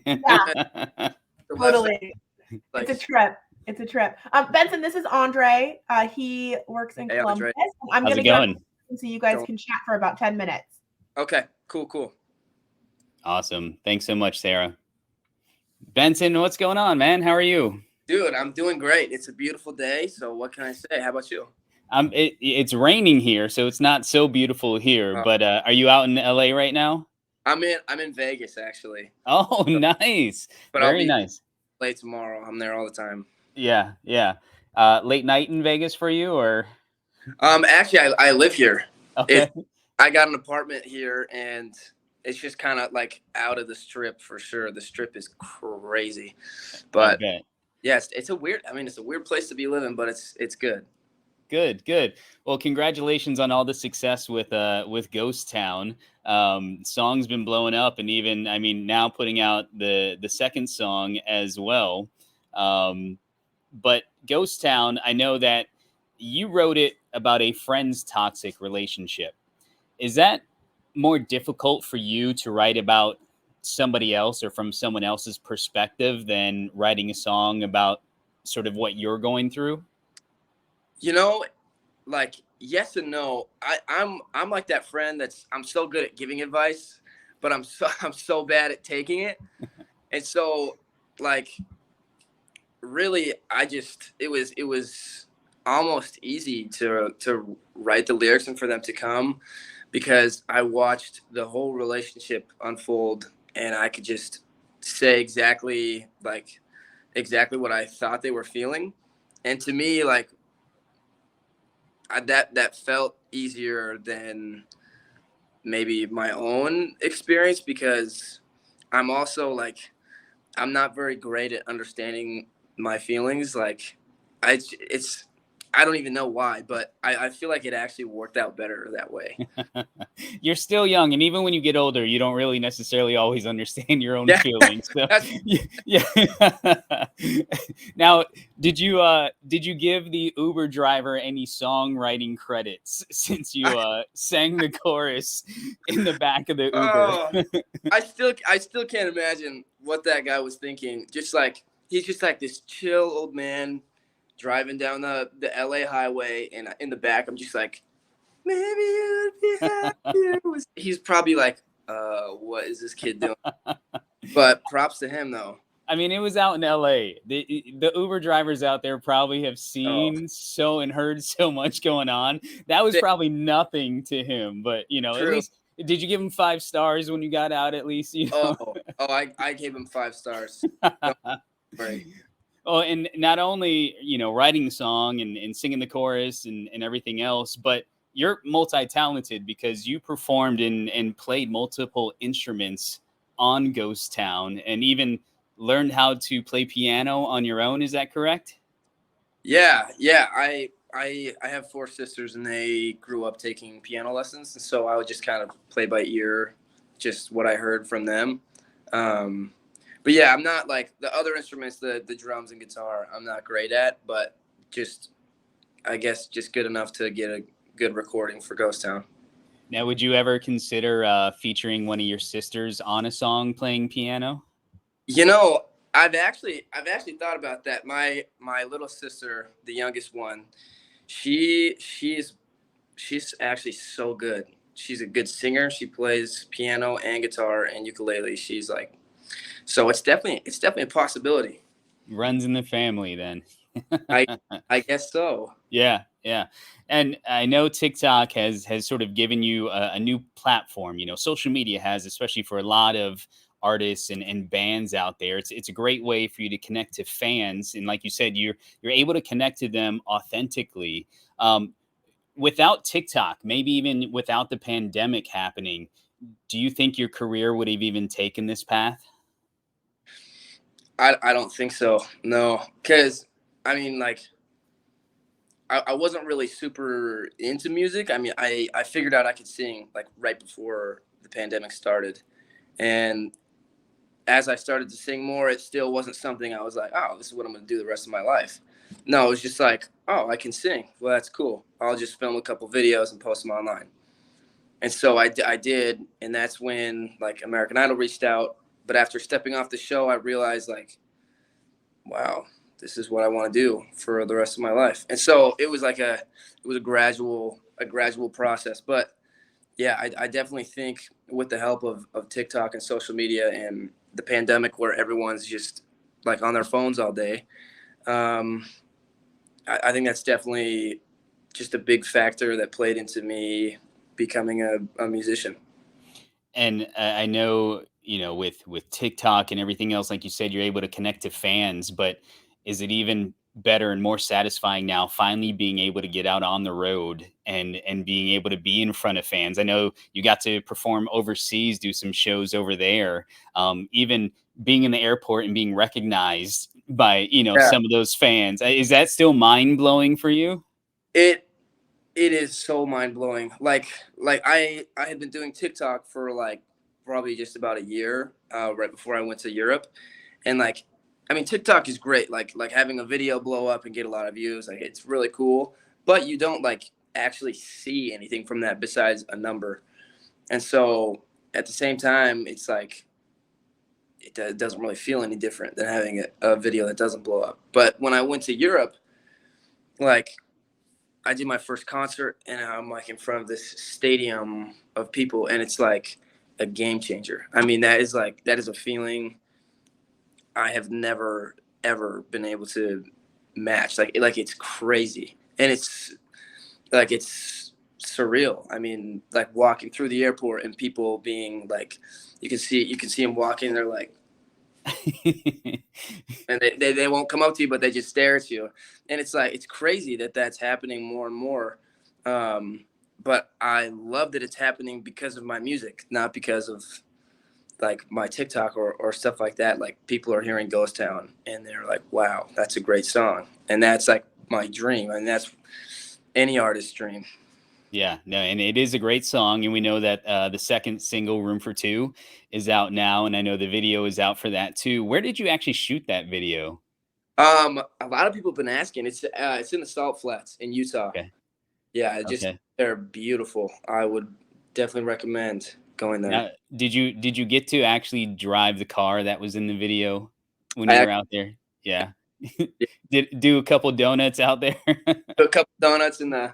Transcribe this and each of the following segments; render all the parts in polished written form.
Yeah, totally. It's a trip. It's a trip. Benson, this is Andre. He works in Hey, Columbus. Andre. I'm How's going to it get going? on so you guys can chat for about 10 minutes. Okay, cool. Awesome. Thanks so much, Sarah. Benson, what's going on, man? How are you? Dude, I'm doing great. It's a beautiful day, so what can I say? How about you? It's raining here, so it's not so beautiful here. But are you out in LA right now? I'm in Vegas actually. Oh, nice. But Very I'll be nice. late tomorrow. I'm there all the time. Yeah. Late night in Vegas for you, or? Actually, I live here. Okay. I got an apartment here, and it's just kind of like out of the strip for sure. The strip is crazy, but yeah, it's a weird. I mean, it's a weird place to be living, but it's good. Good. Well, congratulations on all the success with Ghost Town. Song's been blowing up, and even, I mean, now putting out the second song as well. But Ghost Town, I know that you wrote it about a friend's toxic relationship. Is that more difficult for you to write about somebody else or from someone else's perspective than writing a song about sort of what you're going through? You know, like yes and no. I'm like that friend I'm so good at giving advice, but I'm so bad at taking it. And so like really it was almost easy to write the lyrics and for them to come, because I watched the whole relationship unfold, and I could just say exactly what I thought they were feeling. And to me, like that felt easier than maybe my own experience, because I'm also like I'm not very great at understanding my feelings. Like it's I don't even know why, but I feel like it actually worked out better that way. You're still young, and even when you get older, you don't really necessarily always understand your own feelings. So, yeah. Now, did you give the Uber driver any songwriting credits since you sang the chorus in the back of the Uber? I still can't imagine what that guy was thinking. Just like he's just like this chill old man driving down the LA highway, and in the back I'm just like, maybe you'd be happier. He's probably like, what is this kid doing? But props to him though. I mean, it was out in LA. The Uber drivers out there probably have seen so and heard so much going on. That was probably nothing to him, but at least, did you give him 5 stars when you got out at least? I gave him 5 stars. Right. Oh, and not only, writing the song and singing the chorus and everything else, but you're multi-talented because you performed and played multiple instruments on Ghost Town and even learned how to play piano on your own. Is that correct? Yeah. I have 4 sisters, and they grew up taking piano lessons. And so I would just kind of play by ear, just what I heard from them. But yeah, I'm not like the other instruments, the drums and guitar, I'm not great at, but I guess just good enough to get a good recording for Ghost Town. Now, would you ever consider featuring one of your sisters on a song playing piano? I've actually thought about that. My little sister, the youngest one, she's actually so good. She's a good singer. She plays piano and guitar and ukulele. She's like, so it's definitely a possibility. Runs in the family then. I guess so. Yeah. And I know TikTok has sort of given you a new platform. Social media has, especially for a lot of artists and bands out there. It's a great way for you to connect to fans. And like you said, you're able to connect to them authentically. Without TikTok, maybe even without the pandemic happening, do you think your career would have even taken this path? I don't think so. No, because I mean, like, I wasn't really super into music. I mean, I figured out I could sing like right before the pandemic started, and as I started to sing more, it still wasn't something I was like, oh, this is what I'm going to do the rest of my life. No, it was just like, oh, I can sing. Well, that's cool. I'll just film a couple videos and post them online. And so I did, and that's when like American Idol reached out, But after stepping off the show, I realized like, wow, this is what I want to do for the rest of my life. And so it was a gradual process. But yeah, I definitely think with the help of TikTok and social media and the pandemic where everyone's just like on their phones all day, I think that's definitely just a big factor that played into me becoming a musician. And I know, with TikTok and everything else, like you said, you're able to connect to fans, but is it even better and more satisfying now finally being able to get out on the road and being able to be in front of fans? I know you got to perform overseas, do some shows over there. Even being in the airport and being recognized by, Yeah. some of those fans. Is that still mind blowing for you? It is so mind blowing. Like I had been doing TikTok for like probably just about a year, right before I went to Europe, and like, I mean, TikTok is great. Like having a video blow up and get a lot of views, like it's really cool. But you don't like actually see anything from that besides a number. And so at the same time, it's like it doesn't really feel any different than having a video that doesn't blow up. But when I went to Europe, like I did my first concert and I'm like in front of this stadium of people and it's like a game changer. I mean, that is a feeling I have never ever been able to match. Like it's crazy. And it's surreal. I mean, like walking through the airport and people being like, you can see them walking, they're like, and they won't come up to you, but they just stare at you. And it's like, it's crazy that that's happening more and more. But I love that it's happening because of my music, not because of like my TikTok or stuff like that. Like people are hearing Ghost Town and they're like, wow, that's a great song. And that's like my dream. And that's any artist's dream. Yeah, no, and it is a great song, and we know that the second single, "Room for Two," is out now, and I know the video is out for that too. Where did you actually shoot that video? A lot of people have been asking. It's in the Salt Flats in Utah. Okay, Yeah, okay. they're beautiful. I would definitely recommend going there. Now, did you get to actually drive the car that was in the video when I you were actually out there? Yeah. did Did do a couple donuts out there? a couple donuts in the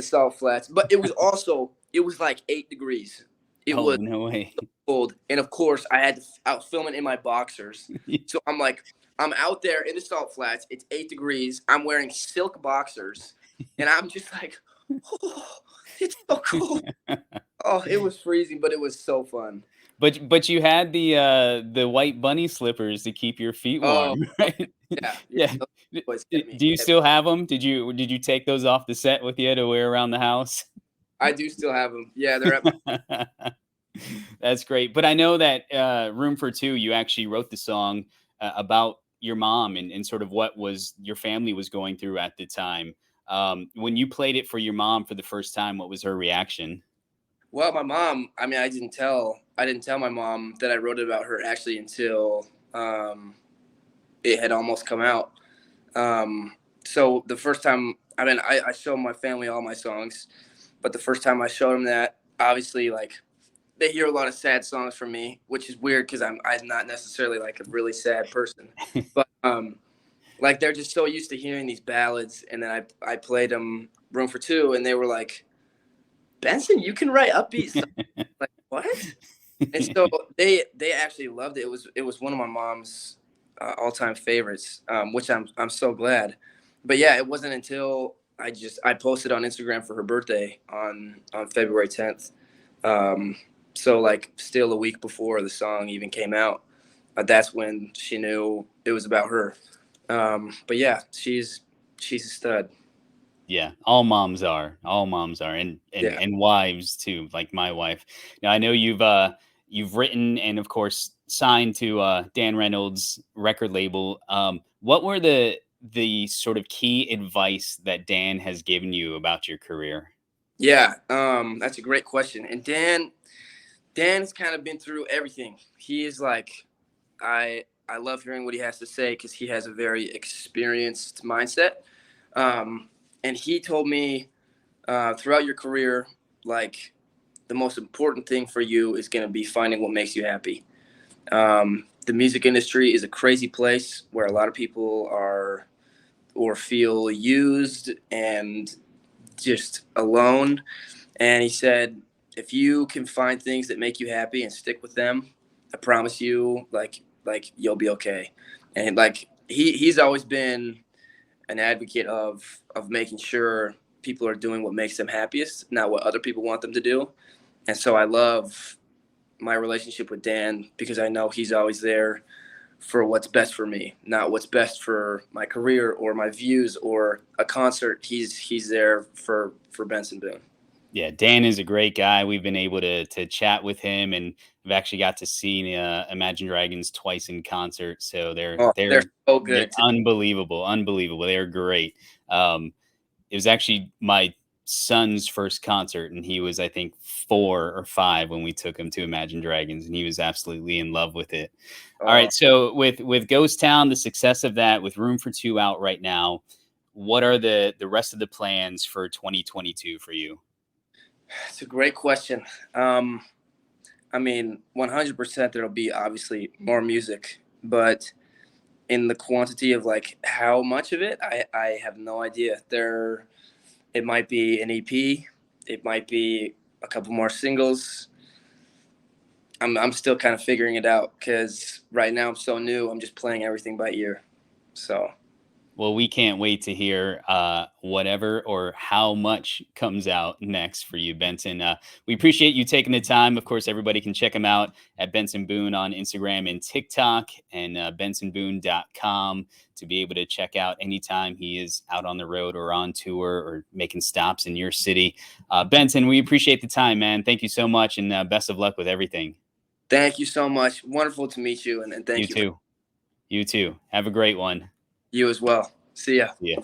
Salt Flats, but it was like 8 degrees. It Oh, was no way. cold, and of course I was filming in my boxers. So I'm out there in the Salt Flats. It's 8 degrees. I'm wearing silk boxers, and I'm just like, oh, it's so cold. Oh, it was freezing, but it was so fun. But you had the white bunny slippers to keep your feet Oh, warm, right? yeah. Yeah. Those D always d get me. do you still have them? Did you take those off the set with you to wear around the house? I do still have them. Yeah, they're at my. That's great. But I know that Room for Two, you actually wrote the song about your mom and sort of what was your family was going through at the time. When you played it for your mom for the first time, what was her reaction? Well, my mom. I mean, I didn't tell my mom that I wrote it about her actually until it had almost come out. So the first time, I mean, I show my family all my songs, but the first time I showed them that, obviously, like they hear a lot of sad songs from me, which is weird because I'm not necessarily like a really sad person, but like they're just so used to hearing these ballads, and then I played them Room for Two, and they were like, Benson, you can write upbeat songs. Like what? And so they actually loved it. It was one of my mom's all time favorites, which I'm so glad. But yeah, it wasn't until I posted on Instagram for her birthday on February 10th. So like still a week before the song even came out, that's when she knew it was about her. But yeah, she's a stud. Yeah, all moms are, and Yeah. and wives too, like my wife. Now I know you've written and of course signed to Dan Reynolds' record label. What were the sort of key advice that Dan has given you about your career? Yeah, that's a great question. And Dan's kind of been through everything. He is like, I love hearing what he has to say because he has a very experienced mindset. And he told me throughout your career, like the most important thing for you is going to be finding what makes you happy. The music industry is a crazy place where a lot of people are or feel used and just alone. And he said, if you can find things that make you happy and stick with them, I promise you, like you'll be okay. And like he's always been an advocate of making sure people are doing what makes them happiest, not what other people want them to do. And so I love my relationship with Dan because I know he's always there for what's best for me, not what's best for my career or my views or a concert. He's there for Benson Boone. Yeah, Dan is a great guy. We've been able to chat with him, and we've actually got to see Imagine Dragons twice in concert. So they're so good. They're unbelievable, unbelievable. They're great. It was actually my son's first concert, and he was, I think, 4 or 5 when we took him to Imagine Dragons, and he was absolutely in love with it. All right, so with Ghost Town, the success of that, with Room for Two out right now, what are the rest of the plans for 2022 for you? It's a great question. I mean, 100% there'll be obviously more music, but in the quantity of like how much of it, I have no idea. It might be an EP, it might be a couple more singles. I'm still kind of figuring it out because right now I'm so new. I'm just playing everything by ear. So. Well, we can't wait to hear whatever or how much comes out next for you, Benson. We appreciate you taking the time. Of course, everybody can check him out at Benson Boone on Instagram and TikTok, and bensonboone.com to be able to check out anytime he is out on the road or on tour or making stops in your city. Benson, we appreciate the time, man. Thank you so much, and best of luck with everything. Thank you so much. Wonderful to meet you, and thank you. You too. You too. Have a great one. You as well. See ya. See ya.